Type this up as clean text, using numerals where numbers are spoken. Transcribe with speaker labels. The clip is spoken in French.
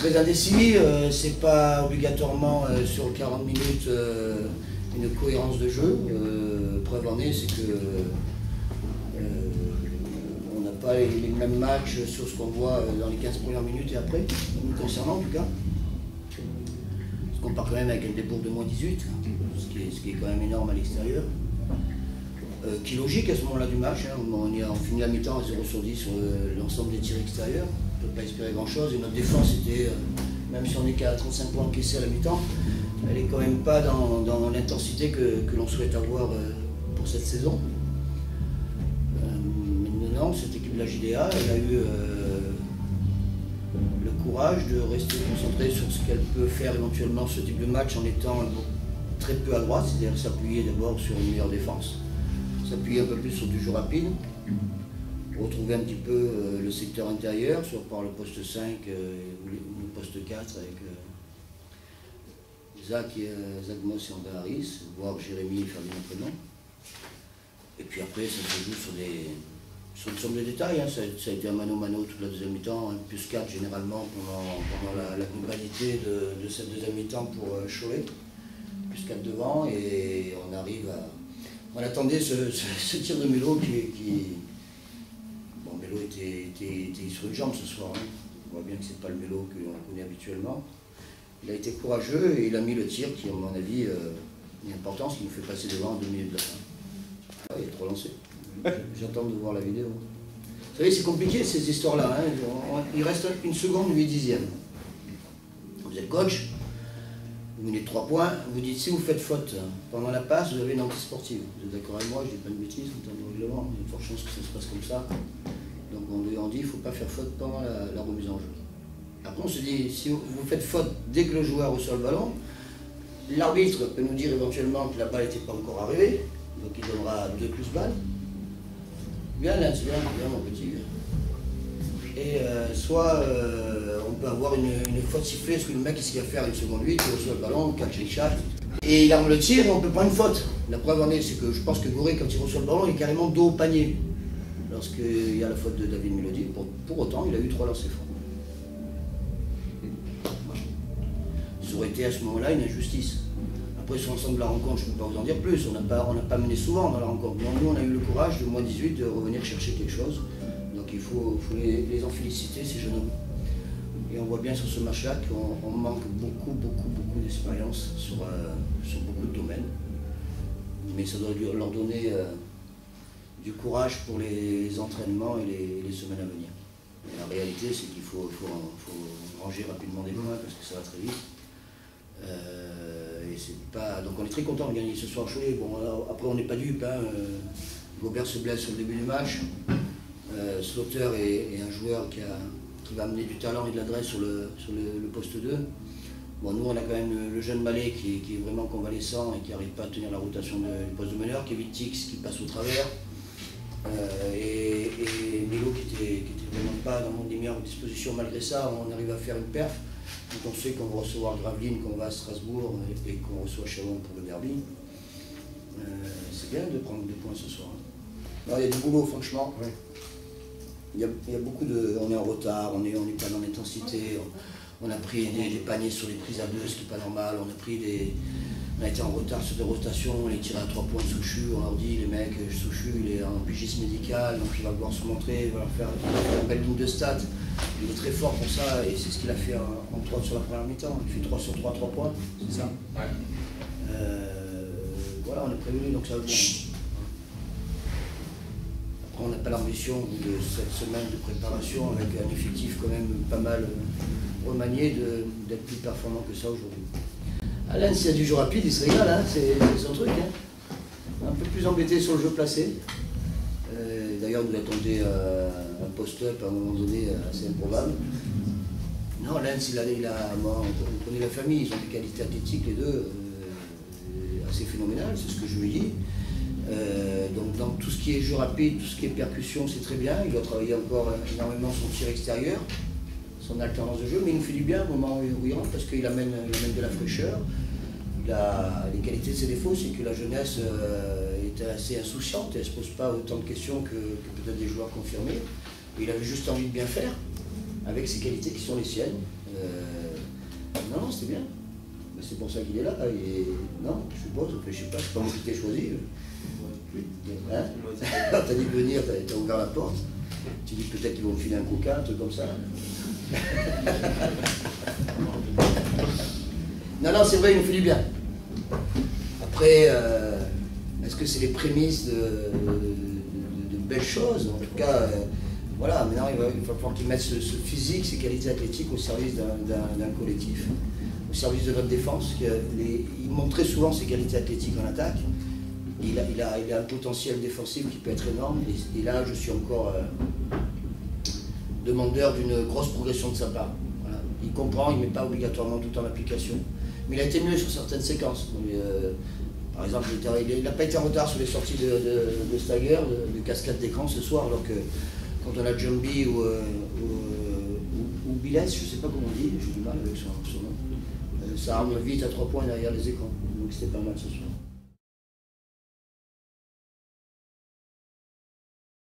Speaker 1: très indécis, c'est pas obligatoirement sur 40 minutes une cohérence de jeu. Preuve en est, c'est que on n'a pas les mêmes matchs sur ce qu'on voit dans les 15 premières minutes et après, nous concernant en tout cas. Parce qu'on part quand même avec un débours de moins 18, ce qui est quand même énorme à l'extérieur. Qui est logique à ce moment-là du match, hein. On finit la mi-temps à 0 sur 10 sur l'ensemble des tirs extérieurs. On ne peut pas espérer grand-chose. Et notre défense était, même si on n'est qu'à 35 points encaissés à la mi-temps, elle n'est quand même pas dans l'intensité que l'on souhaite avoir pour cette saison. Maintenant, cette équipe de la JDA, elle a eu le courage de rester concentrée sur ce qu'elle peut faire éventuellement ce type de match en étant très peu à droite, c'est-à-dire s'appuyer d'abord sur une meilleure défense, s'appuyer un peu plus sur du jeu rapide, retrouver un petit peu le secteur intérieur, soit par le poste 5 ou le poste 4 avec Zach Moss et André Harris, voire Jérémy et Ferdinand Prénom. Et puis après, ça se joue sur une somme de détails. Hein. Ça a été un mano-mano toute la deuxième mi-temps, hein, plus 4 généralement pendant la globalité de cette deuxième mi-temps pour Cholet, plus 4 devant, et on arrive à... On attendait ce tir de Mélo qui... Bon, Mélo était sur une jambe ce soir, hein. On voit bien que c'est pas le Mélo que l'on connaît habituellement. Il a été courageux et il a mis le tir qui, à mon avis, est important, ce qui nous fait passer devant en 2 minutes de la fin. Ah, il est trop lancé. J'attends de voir la vidéo. Vous savez, c'est compliqué ces histoires-là. Hein. Il reste une seconde, 8 dixièmes. Vous êtes coach, vous menez 3 points, vous dites si vous faites faute pendant la passe, vous avez une anti-sportive. Vous êtes d'accord avec moi, je dis pas de bêtises en termes de règlement, il y a de fortes chances que ça se passe comme ça. Donc on lui en dit il ne faut pas faire faute pendant la remise en jeu. Après on se dit, si vous faites faute dès que le joueur reçoit le ballon, l'arbitre peut nous dire éventuellement que la balle n'était pas encore arrivée, donc il donnera 2 plus balles. Viens là, viens mon petit. Et soit on peut avoir une faute sifflée, parce que le mec il sait faire une seconde 8, il reçoit le ballon, catch les chats, et il arme le tir et on peut prendre une faute. La preuve en est, c'est que je pense que Goré, quand il reçoit le ballon, il est carrément dos au panier. Lorsqu'il y a la faute de David Mélodie, pour autant, il a eu 3 lancers francs. Ça aurait été à ce moment-là une injustice. Après, sur l'ensemble de la rencontre, je ne peux pas vous en dire plus. On n'a pas mené souvent dans la rencontre. Donc, nous, on a eu le courage de moins 18 de revenir chercher quelque chose. Donc, il faut les en féliciter, ces jeunes hommes. Et on voit bien sur ce match-là qu'on manque beaucoup d'expérience sur beaucoup de domaines. Mais ça doit leur donner du courage pour les entraînements et les semaines à venir. Et la réalité, c'est qu'il faut ranger rapidement des points parce que ça va très vite. Et c'est pas... Donc on est très content de gagner ce soir Cholet. Bon, alors, après on n'est pas dupe. Hein. Gobert se blesse au début du match. Slaughter est un joueur qui va amener du talent et de l'adresse sur le poste 2. Bon, nous on a quand même le jeune Malais qui est vraiment convalescent et qui n'arrive pas à tenir la rotation du poste de meneur, Kevin Tix qui passe au travers. Et Milo qui était vraiment pas dans des meilleures dispositions. Malgré ça, on arrive à faire une perf. Quand on sait qu'on va recevoir Gravelines, qu'on va à Strasbourg et qu'on reçoit Chalon pour le derby, c'est bien de prendre des points ce soir. Alors, il y a du boulot, franchement. Ouais. Il y a beaucoup de... On est en retard, on n'est pas dans l'intensité. On a pris des paniers sur les prises à 2, ce qui n'est pas normal. On a été en retard sur des rotations, on les tire à 3 points de Souchu. On leur dit, les mecs, Souchu, il est en pigisme médical, donc il va pouvoir se montrer, il va faire une belle ligne de stats. Il est très fort pour ça, et c'est ce qu'il a fait en 3 sur la première mi-temps. Il fait 3 sur 3, 3 points, c'est ça? Ouais. Voilà, on est prévenu, donc ça va bien. Après, on n'a pas l'ambition de cette semaine de préparation, avec un effectif quand même pas mal remanié, d'être plus performant que ça aujourd'hui. Alain, s'il y a du jeu rapide, il se régale, hein, c'est son truc. Hein. Un peu plus embêté sur le jeu placé. D'ailleurs, nous attendait un post-up à un moment donné assez improbable. Non, Lens, on connaît la famille, ils ont des qualités athlétiques les deux assez phénoménales, c'est ce que je lui dis. Donc dans tout ce qui est jeu rapide, tout ce qui est percussion, c'est très bien. Il doit travailler encore énormément son tir extérieur, son alternance de jeu, mais il nous fait du bien au moment où il rentre parce qu'il amène de la fraîcheur. Les qualités de ses défauts, c'est que la jeunesse est assez insouciante et elle ne se pose pas autant de questions que peut-être des joueurs confirmés. Et il avait juste envie de bien faire avec ses qualités qui sont les siennes. Non, c'était bien. Mais c'est pour ça qu'il est là. Non, je suppose, je sais pas, c'est pas moi qui t'ai choisi. Hein? T'as dit de venir, t'as ouvert la porte. Tu dis peut-être qu'ils vont me filer un coca, un truc comme ça. Non, c'est vrai, il nous fait du bien. Après, est-ce que c'est les prémices de belles choses? En tout cas, voilà, maintenant il va falloir qu'ils mettent ce physique, ces qualités athlétiques au service d'un collectif, au service de notre défense. Il montre très souvent ses qualités athlétiques en attaque. Il a un potentiel défensif qui peut être énorme. Et là, je suis encore demandeur d'une grosse progression de sa part. Voilà. Il comprend, il ne met pas obligatoirement tout en application. Mais il a été mieux sur certaines séquences. Par exemple, il n'a pas été en retard sur les sorties de stagger, de cascade d'écran ce soir, alors que quand on a Jumbi ou Bilès, je ne sais pas comment on dit, j'ai du mal avec son nom, ça arme vite à 3 points derrière les écrans. Donc c'était pas mal ce soir.